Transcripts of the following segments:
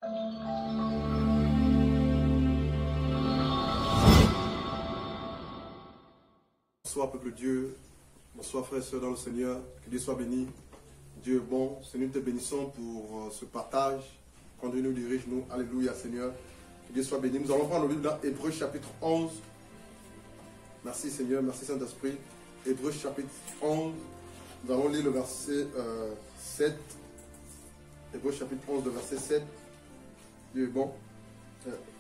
Bonsoir peuple de Dieu, bonsoir frères et sœurs dans le Seigneur, que Dieu soit béni. Dieu est bon, Seigneur, nous te bénissons pour ce partage. Quand Dieu nous dirige, nous, alléluia Seigneur, que Dieu soit béni. Nous allons prendre le livre dans Hébreux chapitre 11. Merci Seigneur, merci Saint-Esprit. Hébreux chapitre 11, nous allons lire le verset 7. Hébreux chapitre 11, le verset 7. Dieu est bon.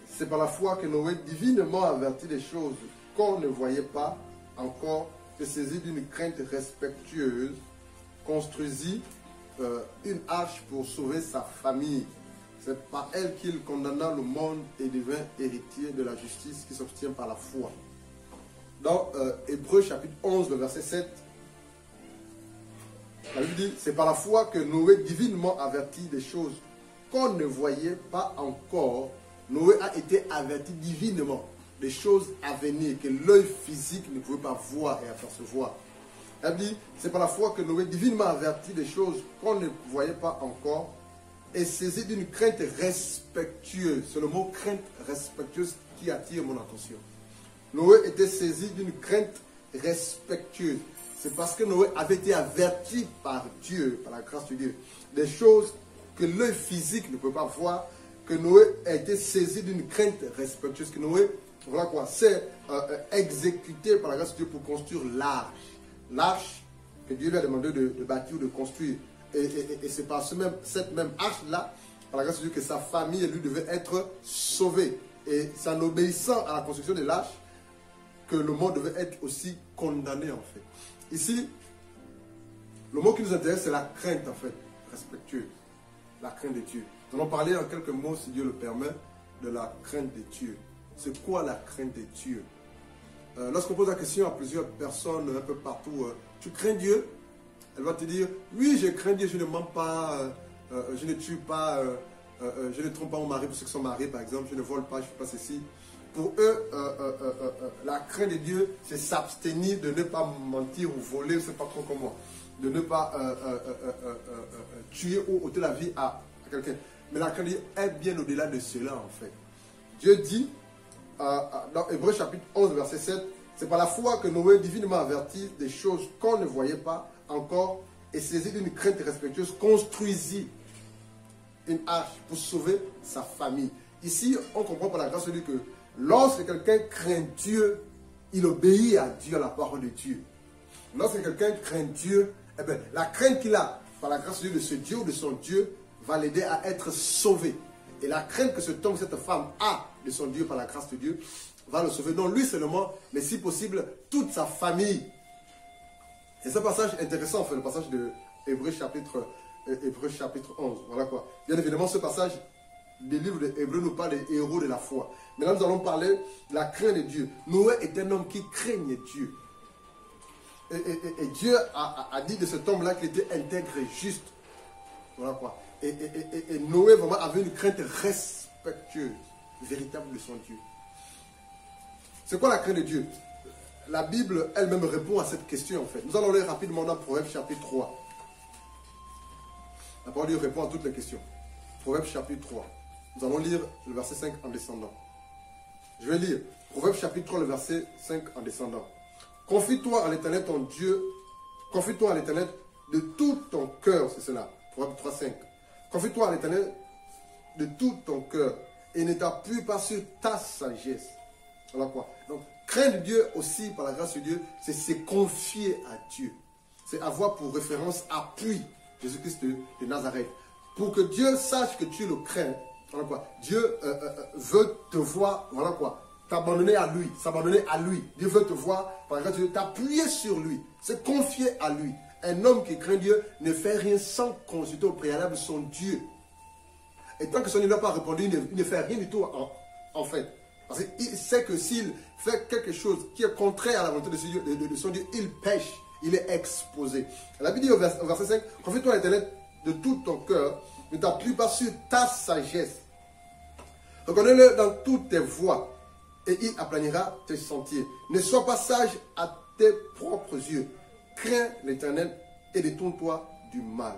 C'est par la foi que Noé, divinement averti des choses qu'on ne voyait pas encore, se saisit d'une crainte respectueuse, construisit une arche pour sauver sa famille. C'est par elle qu'il condamna le monde et devint héritier de la justice qui s'obtient par la foi. Dans Hébreux chapitre 11, le verset 7, la Bible dit, c'est par la foi que Noé, divinement averti des choses qu'on ne voyait pas encore, Noé a été averti divinement des choses à venir que l'œil physique ne pouvait pas voir et apercevoir. Elle dit, c'est par la foi que Noé, divinement averti des choses qu'on ne voyait pas encore, est saisi d'une crainte respectueuse. C'est le mot crainte respectueuse qui attire mon attention. Noé était saisi d'une crainte respectueuse. C'est parce que Noé avait été averti par Dieu, par la grâce de Dieu, des choses que l'œil physique ne peut pas voir, que Noé a été saisi d'une crainte respectueuse, que Noé, voilà quoi, c'est exécuté par la grâce de Dieu pour construire l'arche. L'arche que Dieu lui a demandé de bâtir, de construire. Et c'est par cette même arche-là, par la grâce de Dieu, que sa famille, lui, devait être sauvée. Et c'est en obéissant à la construction de l'arche que le monde devait être aussi condamné, en fait. Ici, le mot qui nous intéresse, c'est la crainte, en fait, respectueuse. La crainte de Dieu. Nous allons parler en quelques mots, si Dieu le permet, de la crainte de Dieu. C'est quoi la crainte de Dieu? Lorsqu'on pose la question à plusieurs personnes un peu partout, tu crains Dieu? Elle va te dire, oui, je crains Dieu, je ne mens pas, je ne tue pas, je ne trompe pas mon mari pour ceux qui sont mariés, par exemple, je ne vole pas, je ne fais pas ceci. Pour eux, la crainte de Dieu, c'est s'abstenir de ne pas mentir ou voler, c'est pas trop comme moi, de ne pas tuer ou ôter la vie à quelqu'un. Mais la crainte de Dieu est bien au-delà de cela, en fait. Dieu dit, dans Hébreux chapitre 11, verset 7, c'est par la foi que Noé, divinement averti des choses qu'on ne voyait pas encore, et saisi d'une crainte respectueuse, construisit une arche pour sauver sa famille. Ici, on comprend par la grâce de Dieu que lorsque quelqu'un craint Dieu, il obéit à Dieu, à la parole de Dieu. Lorsque quelqu'un craint Dieu, eh bien, la crainte qu'il a par la grâce de Dieu, de ce Dieu ou de son Dieu, va l'aider à être sauvé. Et la crainte que cet homme, cette femme a de son Dieu par la grâce de Dieu, va le sauver. Non lui seulement, mais si possible, toute sa famille. Et ce passage intéressant, en fait, le passage de Hébreux chapitre 11. Voilà quoi. Bien évidemment, ce passage des livres de Hébreux nous parle des héros de la foi. Maintenant, nous allons parler de la crainte de Dieu. Noé est un homme qui craignait Dieu. Et Dieu a dit de cet homme-là qu'il était intègre et juste. Voilà quoi. Et Noé vraiment avait une crainte respectueuse, véritable de son Dieu. C'est quoi la crainte de Dieu? La Bible elle-même répond à cette question en fait. Nous allons lire rapidement dans Proverbes chapitre 3. La parole de Dieu répond à toutes les questions. Proverbes chapitre 3. Nous allons lire le verset 5 en descendant. Je vais lire Proverbes chapitre 3, le verset 5 en descendant. Confie-toi à l'Éternel ton Dieu. Confie-toi à l'Éternel de tout ton cœur, c'est cela. Proverbes 3, 5. Confie-toi à l'Éternel de tout ton cœur et ne t'appuie pas sur ta sagesse. Voilà quoi. Donc, craindre Dieu aussi par la grâce de Dieu, c'est se confier à Dieu. C'est avoir pour référence appui Jésus-Christ de Nazareth. Pour que Dieu sache que tu le crains, voilà quoi. Dieu veut te voir, voilà quoi, t'abandonner à lui, s'abandonner à lui. Dieu veut te voir, par la grâce de Dieu, t'appuyer sur lui, se confier à lui. Un homme qui craint Dieu ne fait rien sans consulter au préalable son Dieu. Et tant que son Dieu n'a pas répondu, il ne fait rien du tout en fait. Parce qu'il sait que s'il fait quelque chose qui est contraire à la volonté de son Dieu, il pêche, il est exposé. La Bible dit au verset 5, confie-toi à l'Éternel de tout ton cœur, ne t'appuie pas sur ta sagesse. Reconnais-le dans toutes tes voies et il aplanira tes sentiers. Ne sois pas sage à tes propres yeux. Crains l'Éternel et détourne-toi du mal.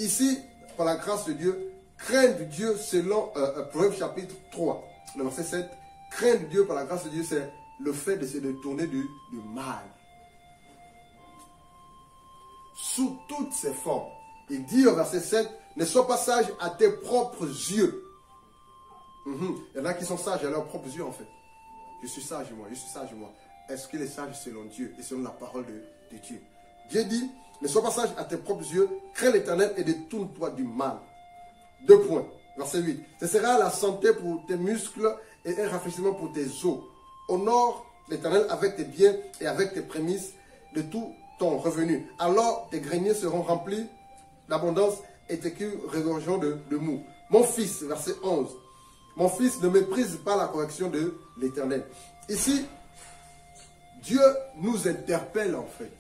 Ici, par la grâce de Dieu, craindre Dieu selon Proverbe chapitre 3, le verset 7. Craindre Dieu par la grâce de Dieu, c'est le fait de se détourner du mal. Sous toutes ses formes. Il dit au verset 7, ne sois pas sage à tes propres yeux. Il y en a qui sont sages à leurs propres yeux en fait. Je suis sage moi, je suis sage moi. Est-ce qu'il est sage selon Dieu et selon la parole de Dieu? Dieu dit, ne sois pas sage à tes propres yeux, crains l'Éternel et détourne-toi du mal. 2 points. Verset 8. Ce sera la santé pour tes muscles et un rafraîchissement pour tes os. Honore l'Éternel avec tes biens et avec tes prémices de tout ton revenu. Alors tes greniers seront remplis d'abondance et tes cuves regorgeront de mou. Mon fils, verset 11. Mon fils, ne méprise pas la correction de l'Éternel. Ici, Dieu nous interpelle en fait.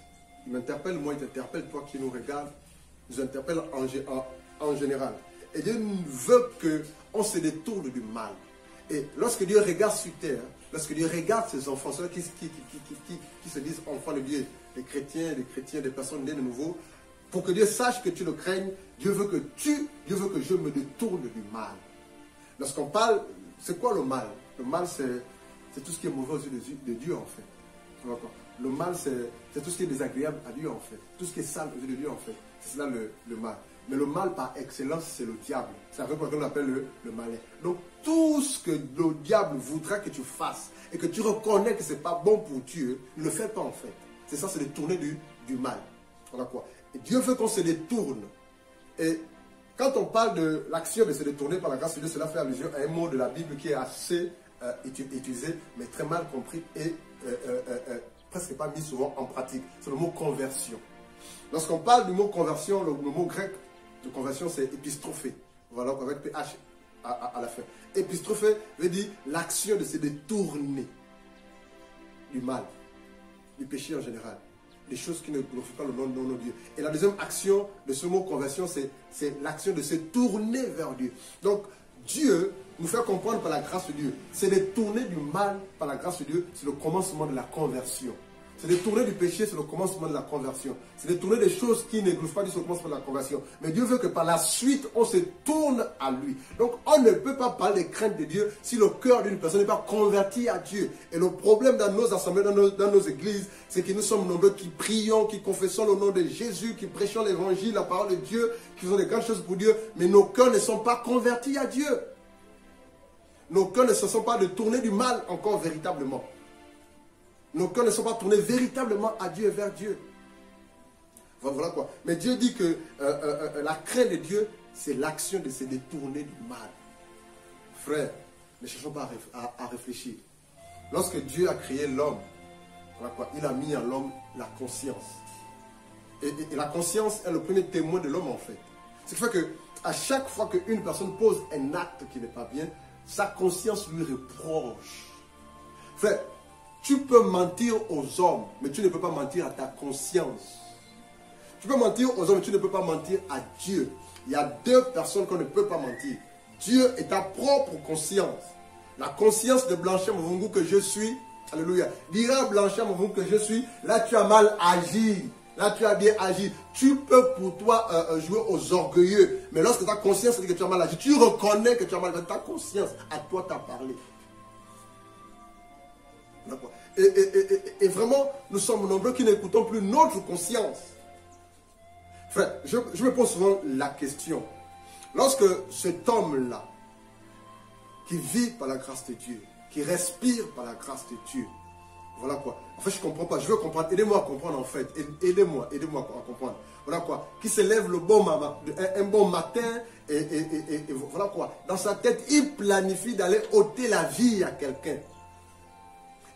Il m'interpelle, moi, il t'interpelle, toi qui nous regardes. Il nous interpelle en général. Et Dieu veut qu'on se détourne du mal. Et lorsque Dieu regarde sur terre, lorsque Dieu regarde ses enfants, ceux qui se disent enfants de Dieu, des chrétiens, des personnes nées de nouveau, pour que Dieu sache que tu le craignes, Dieu veut que je me détourne du mal. Lorsqu'on parle, c'est quoi le mal? Le mal, c'est tout ce qui est mauvais aux yeux de Dieu, en fait. Le mal, c'est tout ce qui est désagréable à Dieu, en fait. Tout ce qui est sale aux yeux de Dieu, en fait. C'est cela le mal. Mais le mal, par excellence, c'est le diable. C'est la raison pour laquelle on appelle le malin. Donc, tout ce que le diable voudra que tu fasses et que tu reconnais que ce n'est pas bon pour Dieu, ne le fais pas, en fait. C'est ça, c'est détourner du mal. Voilà quoi. Et Dieu veut qu'on se détourne. Et quand on parle de l'action de se détourner par la grâce de Dieu, cela fait allusion à un mot de la Bible qui est assez utilisé, mais très mal compris et presque pas mis souvent en pratique. C'est le mot conversion. Lorsqu'on parle du mot conversion, le mot grec de conversion, c'est épistrophé. Voilà, avec PH à la fin. Épistrophé veut dire l'action de se détourner du mal, du péché en général. Des choses qui ne glorifient pas le nom de Dieu. Et la deuxième action de ce mot conversion, c'est l'action de se tourner vers Dieu. Donc, Dieu nous fait comprendre par la grâce de Dieu. C'est de tourner du mal par la grâce de Dieu, c'est le commencement de la conversion. C'est de tourner du péché, c'est le commencement de la conversion. C'est de tourner des choses qui ne glorifient pas Dieu, c'est le commencement de la conversion. Mais Dieu veut que par la suite, on se tourne à lui. Donc, on ne peut pas parler des craintes de Dieu si le cœur d'une personne n'est pas converti à Dieu. Et le problème dans nos assemblées, dans nos églises, c'est que nous sommes nombreux qui prions, qui confessons le nom de Jésus, qui prêchons l'évangile, la parole de Dieu, qui font des grandes choses pour Dieu, mais nos cœurs ne sont pas convertis à Dieu. Nos cœurs ne se sont pas de tourner du mal encore véritablement. Nos cœurs ne sont pas tournés véritablement à Dieu et vers Dieu. Voilà quoi. Mais Dieu dit que la crainte de Dieu, c'est l'action de se détourner du mal. Frère, ne cherchons pas à réfléchir. Lorsque Dieu a créé l'homme, voilà quoi, il a mis en l'homme la conscience. Et la conscience est le premier témoin de l'homme en fait. Ce qui fait que à chaque fois qu'une personne pose un acte qui n'est pas bien, sa conscience lui reproche. Frère, tu peux mentir aux hommes, mais tu ne peux pas mentir à ta conscience. Tu peux mentir aux hommes, mais tu ne peux pas mentir à Dieu. Il y a deux personnes qu'on ne peut pas mentir. Dieu est ta propre conscience. La conscience de Blanchard Mvungu que je suis, alléluia, dira Blanchard Mvungu que je suis, là tu as mal agi. Là tu as bien agi. Tu peux pour toi jouer aux orgueilleux. Mais lorsque ta conscience dit que tu as mal agi, tu reconnais que tu as mal agi. Ta conscience, à toi t'a parlé. Et vraiment, nous sommes nombreux qui n'écoutons plus notre conscience. Frère, je me pose souvent la question. Lorsque cet homme-là, qui vit par la grâce de Dieu, qui respire par la grâce de Dieu, voilà quoi. En fait, je ne comprends pas. Je veux comprendre. Aidez-moi à comprendre en fait. Aidez-moi à comprendre. Voilà quoi. Qui se lève un bon matin et voilà quoi. Dans sa tête, il planifie d'aller ôter la vie à quelqu'un.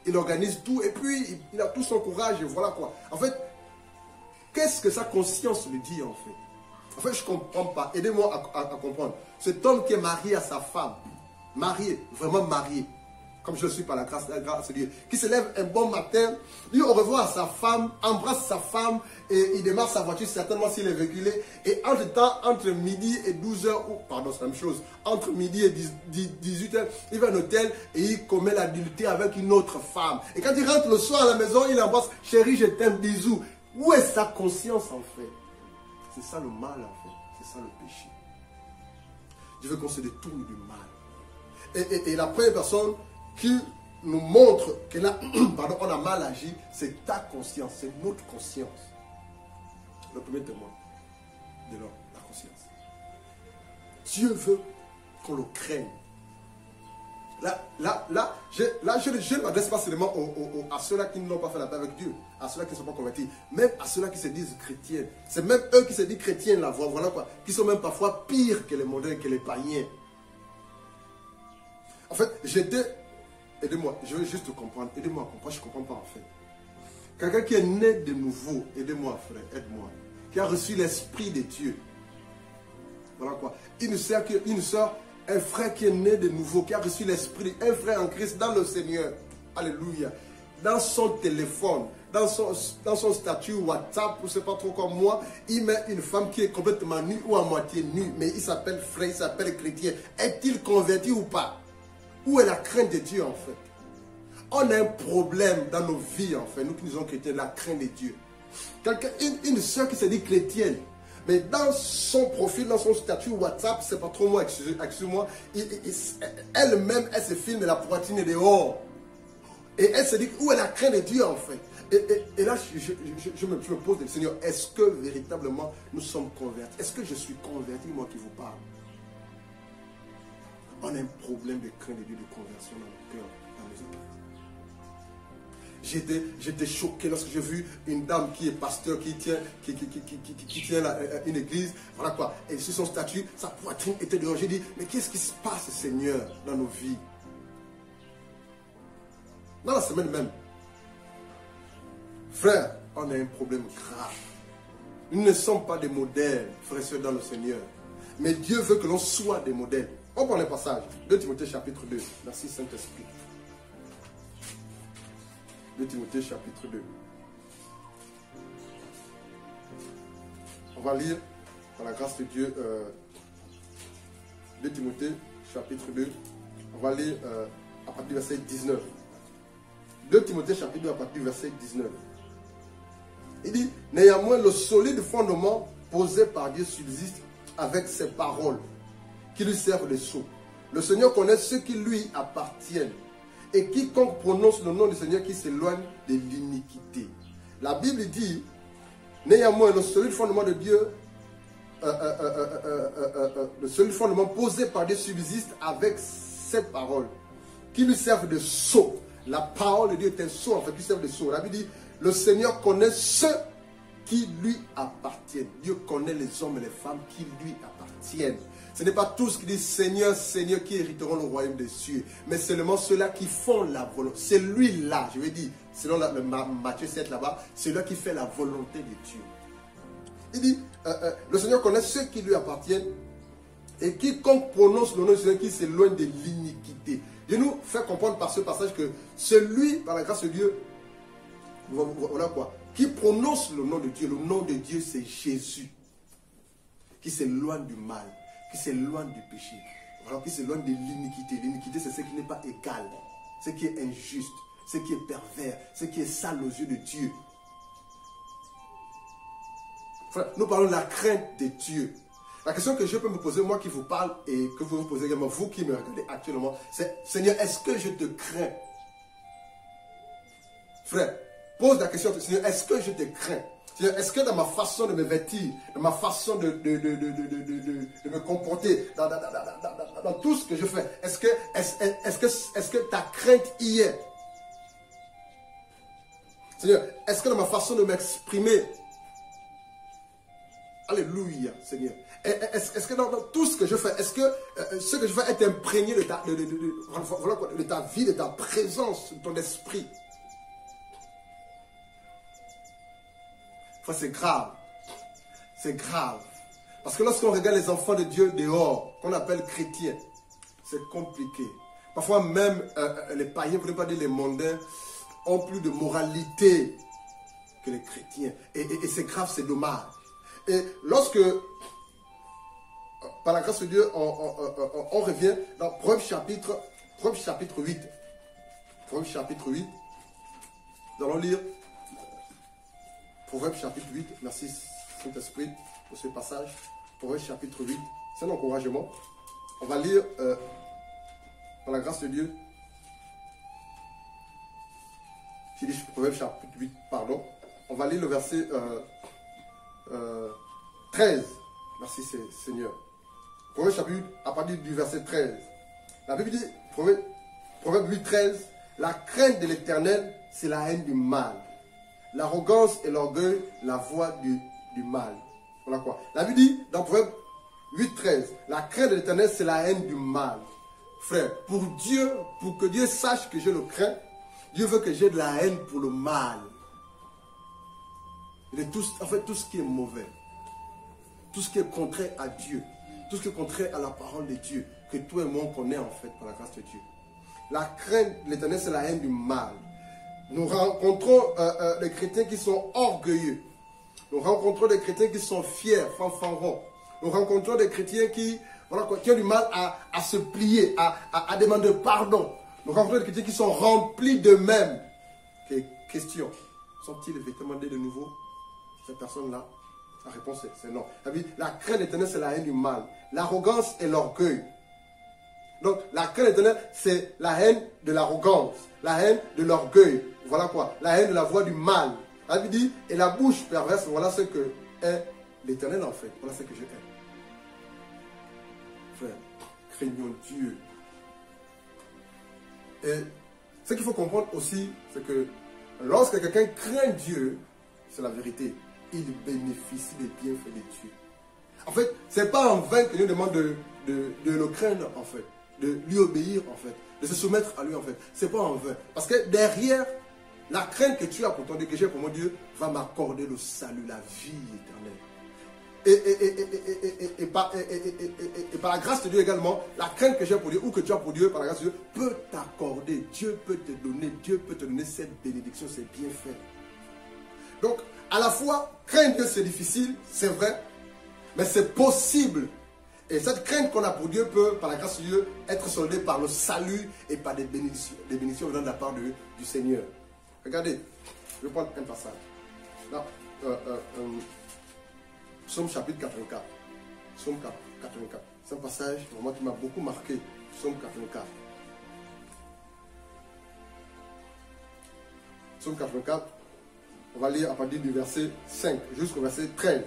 Il organise tout et puis il a tout son courage et voilà quoi. En fait, qu'est-ce que sa conscience lui dit en fait? En fait, je ne comprends pas. Aidez-moi à comprendre. Cet homme qui est marié à sa femme, marié, vraiment marié, comme je le suis par la grâce de Dieu, qui se lève un bon matin, dit au revoir à sa femme, embrasse sa femme et il démarre sa voiture certainement s'il est véhiculé. Et entre midi et 12h, pardon c'est la même chose, entre midi et 18h, il va à un hôtel et il commet l'adultère avec une autre femme. Et quand il rentre le soir à la maison, il embrasse, chérie je t'aime, bisous. Où est sa conscience en fait? C'est ça le mal en fait, c'est ça le péché. Dieu veut qu'on se détourne du mal. Et la première personne qui nous montre que là, pardon, on a mal agi, c'est ta conscience, c'est notre conscience. Le premier témoin de l'homme, la conscience. Dieu veut qu'on le craigne. Je ne m'adresse pas seulement à ceux-là qui n'ont pas fait la paix avec Dieu, à ceux-là qui ne sont pas convertis, même à ceux-là qui se disent chrétiens. C'est même eux qui se disent chrétiens, là, voilà quoi, qui sont même parfois pires que les modernes, que les païens. En fait, aidez-moi, je veux juste comprendre, aidez-moi à comprendre, je ne comprends pas en fait. Quelqu'un qui est né de nouveau, aidez-moi frère, aide-moi, qui a reçu l'Esprit de Dieu. Voilà quoi, une sœur, un frère qui est né de nouveau, qui a reçu l'Esprit, un frère en Christ dans le Seigneur, alléluia, dans son téléphone, dans son statut WhatsApp, ou je ne sais pas trop comme moi, il met une femme qui est complètement nue ou à moitié nue, mais il s'appelle frère, il s'appelle chrétien. Est-il converti ou pas? Où est la crainte de Dieu en fait? On a un problème dans nos vies en fait, nous qui nous sommes chrétiens, la crainte de Dieu. Une soeur qui se dit chrétienne, mais dans son profil, dans son statut WhatsApp, c'est pas trop moi, excusez-moi, elle-même, elle se filme la poitrine dehors. Et elle se dit, où est la crainte de Dieu en fait? Et là, je me pose, Seigneur, est-ce que véritablement nous sommes convertis? Est-ce que je suis converti, moi qui vous parle? On a un problème de crainte de Dieu, de conversion dans le cœur, dans les oreilles. J'étais choqué lorsque j'ai vu une dame qui est pasteur, qui tient une église, voilà quoi. Et sur son statut, sa poitrine était dehors. J'ai dit, mais qu'est-ce qui se passe, Seigneur, dans nos vies? Dans la semaine même. Frère, on a un problème grave. Nous ne sommes pas des modèles, frères et sœurs, dans le Seigneur. Mais Dieu veut que l'on soit des modèles. On prend le passage, 2 Timothée chapitre 2, merci Saint-Esprit. 2 Timothée chapitre 2. On va lire, par la grâce de Dieu, 2 Timothée chapitre 2. On va lire à partir du verset 19. 2 Timothée chapitre 2 à partir du verset 19. Il dit, néanmoins le solide fondement posé par Dieu subsiste avec ses paroles qui lui servent de sceau. Le Seigneur connaît ceux qui lui appartiennent. Et quiconque prononce le nom du Seigneur qui s'éloigne de l'iniquité. La Bible dit, néanmoins, le solide fondement de Dieu, le solide fondement posé par Dieu subsiste avec ses paroles qui lui servent de sceau. La parole de Dieu est un sceau, en fait, qui sert de sceau. La Bible dit, le Seigneur connaît ceux qui lui appartiennent. Dieu connaît les hommes et les femmes qui lui appartiennent. Ce n'est pas tous qui disent Seigneur, Seigneur qui hériteront le royaume des cieux, mais seulement ceux-là qui font la volonté. C'est lui-là, je veux dire, selon le Matthieu 7 là-bas, c'est lui qui fait la volonté de Dieu. Il dit, le Seigneur connaît ceux qui lui appartiennent et quiconque prononce le nom du Seigneur qui s'éloigne de l'iniquité. Dieu nous fait comprendre par ce passage que celui, par la grâce de Dieu, voilà quoi, qui prononce le nom de Dieu c'est Jésus, qui s'éloigne du mal, qui s'éloigne du péché, voilà, qui s'éloigne de l'iniquité. L'iniquité, c'est ce qui n'est pas égal, ce qui est injuste, ce qui est pervers, ce qui est sale aux yeux de Dieu. Frère, nous parlons de la crainte de Dieu. La question que je peux me poser, moi qui vous parle, et que vous vous posez également, vous qui me regardez actuellement, c'est Seigneur, est-ce que je te crains? Frère, pose la question, Seigneur, est-ce que je te crains? Seigneur, est-ce que dans ma façon de me vêtir, dans ma façon de me comporter, dans tout ce que je fais, est-ce que ta crainte y est? Seigneur, est-ce que dans ma façon de m'exprimer, alléluia, Seigneur, est-ce que dans tout ce que je fais, est-ce que ce que je fais est imprégné de ta vie, de ta présence, de ton esprit? Enfin, c'est grave. C'est grave. Parce que lorsqu'on regarde les enfants de Dieu dehors, qu'on appelle chrétiens, c'est compliqué. Parfois même, les païens, pour ne pas dire les mondains, ont plus de moralité que les chrétiens. Et c'est grave, c'est dommage. Et lorsque, par la grâce de Dieu, on revient dans Proverbe chapitre 8. Proverbe chapitre 8. Nous allons lire Proverbe chapitre 8. Merci Saint-Esprit pour ce passage. Proverbe chapitre 8. C'est un encouragement. on va lire, par la grâce de Dieu, j'ai dit Proverbe chapitre 8, pardon. On va lire le verset 13. Merci Seigneur. Proverbe chapitre 8, à partir du verset 13. La Bible dit, Proverbe 8, 13, la crainte de l'Éternel, c'est la haine du mal. L'arrogance et l'orgueil, la voie du mal. Voilà quoi. La Bible dit, dans Proverbe 8, 13, la crainte de l'Éternel, c'est la haine du mal. Frère, pour que Dieu sache que je le crains, Dieu veut que j'ai de la haine pour le mal. En fait, tout ce qui est mauvais, tout ce qui est contraire à Dieu, tout ce qui est contraire à la parole de Dieu, que toi et moi on connaît en fait par la grâce de Dieu. La crainte de l'Éternel, c'est la haine du mal. Nous rencontrons des chrétiens qui sont orgueilleux. Nous rencontrons des chrétiens qui sont fiers, fanfarons. Nous rencontrons des chrétiens qui ont du mal à se plier, à demander pardon. Nous rencontrons des chrétiens qui sont remplis d'eux-mêmes. Question, sont-ils effectivement nés de nouveau? Ces personnes-là, la réponse c'est non. La crainte de l'Éternel, c'est la haine du mal. L'arrogance et l'orgueil. Donc, la crainte de l'Éternel, c'est la haine de l'arrogance, la haine de l'orgueil. Voilà quoi, la haine de la voie du mal. La Bible dit, et la bouche perverse, voilà ce que est l'Éternel en fait. Voilà ce que je hais. Frère, craignons Dieu. Et ce qu'il faut comprendre aussi, c'est que lorsque quelqu'un craint Dieu, c'est la vérité, il bénéficie des bienfaits de Dieu. En fait, ce n'est pas en vain que Dieu demande de le craindre, en fait, de lui obéir, en fait, de se soumettre à lui, en fait. Ce n'est pas en vain. Parce que derrière, la crainte que tu as pour ton Dieu, que j'ai pour mon Dieu, va m'accorder le salut, la vie éternelle. Et par la grâce de Dieu également, la crainte que j'ai pour Dieu ou que tu as pour Dieu, par la grâce de Dieu, peut t'accorder. Dieu peut te donner cette bénédiction, ces bienfaits. Donc, à la fois, craindre Dieu c'est difficile, c'est vrai, mais c'est possible. Et cette crainte qu'on a pour Dieu peut, par la grâce de Dieu, être soldée par le salut et par des bénédictions venant de la part du Seigneur. Regardez, je vais prendre un passage. Là, Psaume chapitre 84. Psaume 84. C'est un passage vraiment qui m'a beaucoup marqué. Psaume 84. Psaume 84. On va lire à partir du verset 5 jusqu'au verset 13.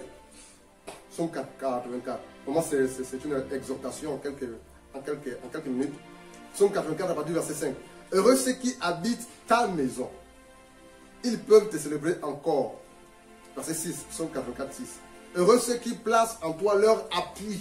Psaume 84. Vraiment, c'est une exhortation en quelques minutes. Psaume 84 à partir du verset 5. Heureux ceux qui habitent ta maison. Ils peuvent te célébrer encore. Verset 6. Psaume 84, 6. Heureux ceux qui placent en toi leur appui.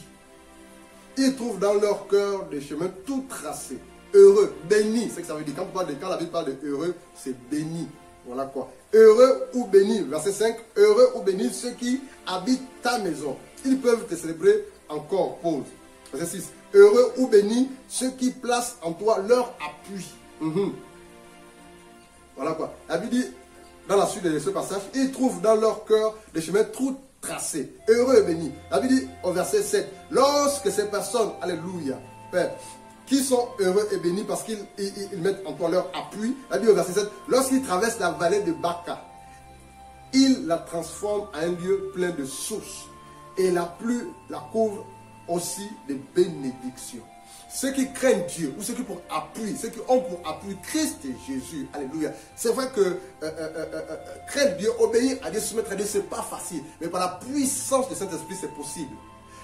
Ils trouvent dans leur cœur des chemins tout tracés. Heureux, béni, c'est ce que ça veut dire. Quand la Bible parle de heureux, c'est béni. Voilà quoi. Heureux ou béni, verset 5, heureux ou béni ceux qui habitent ta maison. Ils peuvent te célébrer encore. Pause. Verset 6, heureux ou béni ceux qui placent en toi leur appui. Voilà quoi. La Bible dit, dans la suite de ce passage, ils trouvent dans leur cœur des chemins tout tracés. Heureux et béni. La Bible dit au verset 7, lorsque ces personnes, alléluia, Père, qui sont heureux et bénis parce qu'ils mettent en toi leur appui. La Bible au verset 7, lorsqu'ils traversent la vallée de Baca, ils la transforment en un lieu plein de sources. Et la pluie la couvre aussi de bénédictions. Ceux qui craignent Dieu, ou ceux qui pour appui, ceux qui ont pour appui Christ et Jésus, alléluia. C'est vrai que craindre Dieu, obéir à Dieu, soumettre à Dieu, ce n'est pas facile. Mais par la puissance du Saint-Esprit, c'est possible.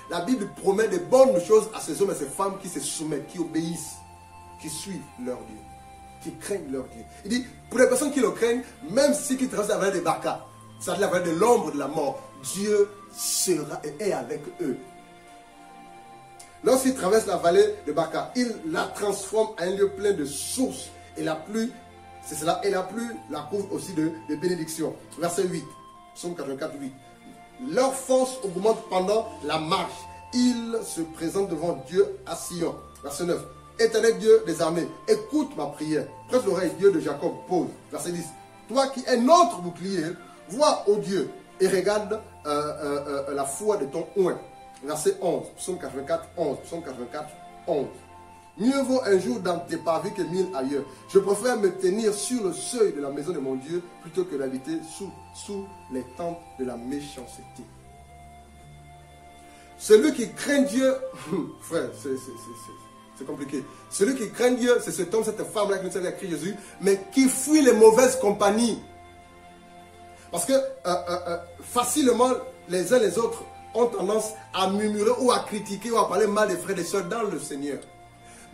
La Bible promet de bonnes choses à ces hommes et ces femmes qui se soumettent, qui obéissent, qui suivent leur Dieu, qui craignent leur Dieu. Il dit, pour les personnes qui le craignent, même si qui traversent la vallée de Baca, c'est-à-dire la vallée de l'ombre de la mort, Dieu sera et est avec eux. Lorsqu'ils traversent la vallée de Baca, ils la transforment en un lieu plein de sources. Et la pluie, c'est cela, et la pluie la couvre aussi de bénédictions. Verset 8, Psaume 84, 8. Leur force augmente pendant la marche. Ils se présentent devant Dieu à Sion. Verset 9. Éternel Dieu des armées, écoute ma prière. Prête l'oreille, Dieu de Jacob, pose. Verset 10. Toi qui es notre bouclier, vois, ô Dieu, et regarde la foi de ton oint. Verset 11. Psaume 84, 11. Psaume 84, 11. Mieux vaut un jour dans tes parvis que 1000 ailleurs. Je préfère me tenir sur le seuil de la maison de mon Dieu plutôt que d'habiter sous les tentes de la méchanceté. Celui qui craint Dieu, frère, c'est compliqué. Celui qui craint Dieu, c'est cet homme, cette femme-là qui nous a écrit Jésus, mais qui fuit les mauvaises compagnies. Parce que facilement, les uns les autres ont tendance à murmurer ou à critiquer ou à parler mal des frères et des sœurs dans le Seigneur.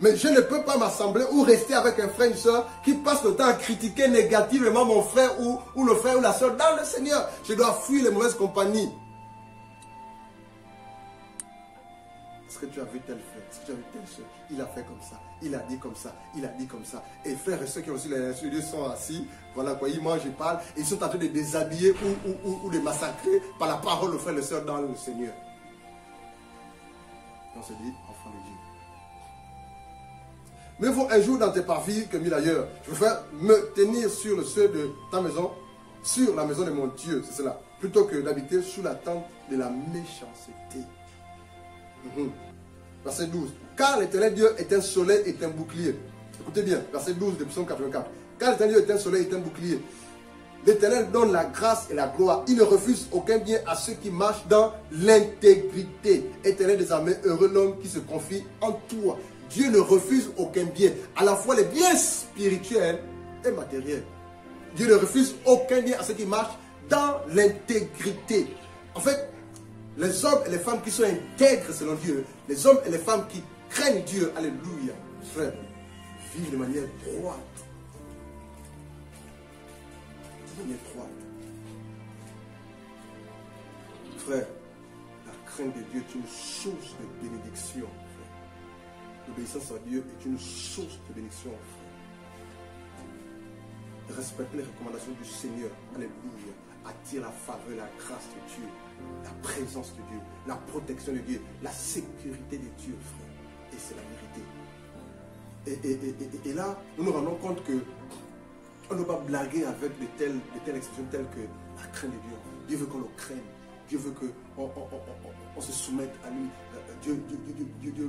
Mais je ne peux pas m'assembler ou rester avec un frère et une sœur qui passe le temps à critiquer négativement mon frère ou le frère ou la sœur dans le Seigneur. Je dois fuir les mauvaises compagnies. Est-ce que tu as vu tel frère? Est-ce que tu as vu telle sœur? Il a fait comme ça, il a dit comme ça, il a dit comme ça. Et frères et sœurs qui ont reçu les studios sont assis, voilà quoi, ils mangent, ils parlent, et ils sont en train de déshabiller ou de massacrer par la parole de frères et sœurs dans le Seigneur. Et on se dit, enfant de Dieu. Mais vaut un jour dans tes parvis que mille ailleurs. Je préfère me tenir sur le seuil de ta maison, sur la maison de mon Dieu, c'est cela, plutôt que d'habiter sous la tente de la méchanceté. Verset 12. Car l'Éternel Dieu est un soleil et un bouclier. Écoutez bien, verset 12 de Psaume 84. Car l'Éternel Dieu est un soleil et un bouclier. L'Éternel donne la grâce et la gloire. Il ne refuse aucun bien à ceux qui marchent dans l'intégrité. Éternel des armées, heureux l'homme qui se confie en toi. Dieu ne refuse aucun bien, à la fois les biens spirituels et matériels. Dieu ne refuse aucun bien à ceux qui marchent dans l'intégrité. En fait, les hommes et les femmes qui sont intègres selon Dieu, les hommes et les femmes qui craignent Dieu, alléluia, frère, vivent de manière droite. De manière droite. Frère, la crainte de Dieu est une source de bénédiction. L'obéissance à Dieu est une source de bénédiction. Respecter les recommandations du Seigneur, alléluia, attire la faveur, la grâce de Dieu, la présence de Dieu, la protection de Dieu, la sécurité de Dieu, frère. Et c'est la vérité. Et là, nous nous rendons compte que on ne doit pas blaguer avec de telles expressions telles que la crainte de Dieu. Dieu veut qu'on le craigne. Dieu veut qu'on se soumette à lui. Dieu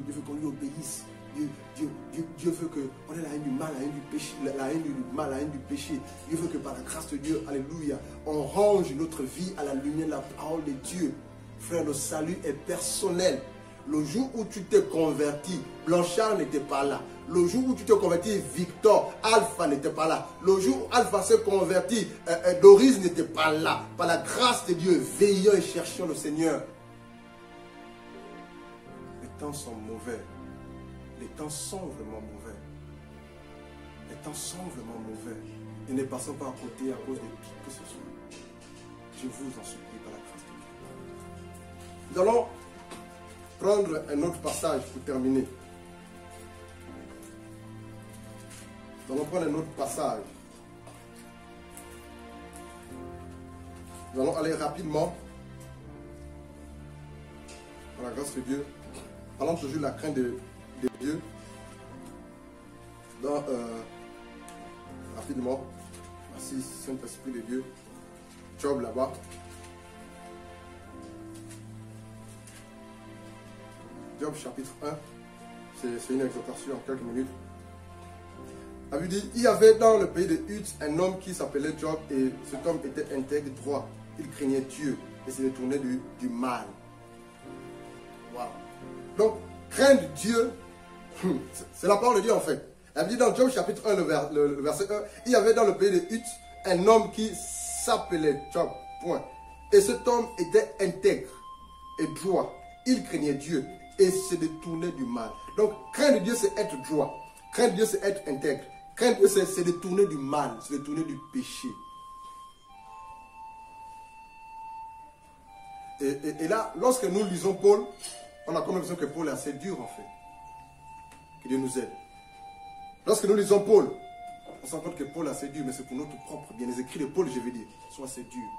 veut qu'on lui obéisse. Dieu veut qu'on ait la haine du mal, la haine du péché, la haine du mal, la haine du péché. Dieu veut que par la grâce de Dieu, alléluia, on range notre vie à la lumière de la parole de Dieu. Frère, le salut est personnel. Le jour où tu t'es converti, Blanchard n'était pas là. Le jour où tu t'es converti, Victor, Alpha n'était pas là. Le jour où Alpha s'est converti, Doris n'était pas là. Par la grâce de Dieu, veillons et cherchons le Seigneur. Les temps sont mauvais. Les temps sont vraiment mauvais. Les temps sont vraiment mauvais. Et ne passons pas à côté à cause de qui que ce soit. Je vous en supplie par la grâce de Dieu. Nous allons prendre un autre passage pour terminer. Nous allons prendre un autre passage. Nous allons aller rapidement, par la grâce de Dieu, parlons toujours de la crainte de Dieu. Dans, rapidement, merci Saint-Esprit de Dieu. Job là-bas. Job chapitre 1, c'est une exhortation en quelques minutes. La Bible dit, il y avait dans le pays de Uz un homme qui s'appelait Job et cet homme était intègre, droit. Il craignait Dieu et se détournait du mal. Wow. Donc, craindre Dieu, c'est la parole de Dieu en fait. La Bible dit dans Job chapitre 1, le verset 1, il y avait dans le pays de Uz un homme qui s'appelait Job. Point. Et cet homme était intègre et droit. Il craignait Dieu et se détournait du mal. Donc, craindre Dieu, c'est être droit. Craindre Dieu, c'est être intègre. Craindre Dieu, c'est se détourner du mal, se détourner du péché. Et là, lorsque nous lisons Paul, on a comme l'impression que Paul est assez dur en fait. Que Dieu nous aide. Lorsque nous lisons Paul, on se rend compte que Paul est assez dur, mais c'est pour notre propre bien. Les écrits de Paul, je vais dire, sont assez durs.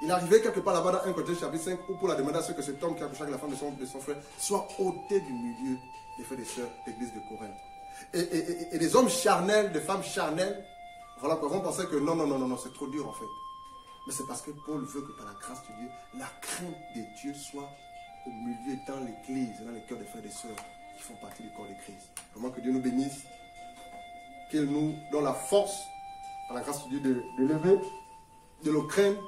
Il arrivait quelque part là-bas dans 1 Corinthiens chapitre 5 où Paul a demandé à ce que cet homme qui a couché avec la femme de son frère soit ôté du milieu des frères et des sœurs de l'église de Corinthe. Et des hommes charnels, des femmes charnelles, voilà, vont penser que non, c'est trop dur en fait. Mais c'est parce que Paul veut que par la grâce de Dieu, la crainte de Dieu soit au milieu dans l'église, dans les cœurs des frères et des sœurs qui font partie du corps de Christ. Vraiment que Dieu nous bénisse, qu'il nous donne la force, par la grâce de Dieu, de lever, de le craindre.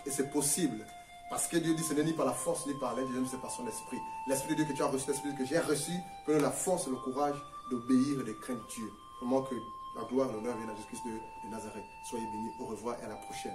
Et c'est possible. Parce que Dieu dit, ce n'est ni par la force, ni par l'intelligence, c'est par son esprit. L'esprit de Dieu que tu as reçu, l'esprit que j'ai reçu, que nous la force et le courage d'obéir et de craindre Dieu. Vraiment que la gloire et l'honneur viennent à Jésus-Christ de Nazareth. Soyez bénis, au revoir et à la prochaine.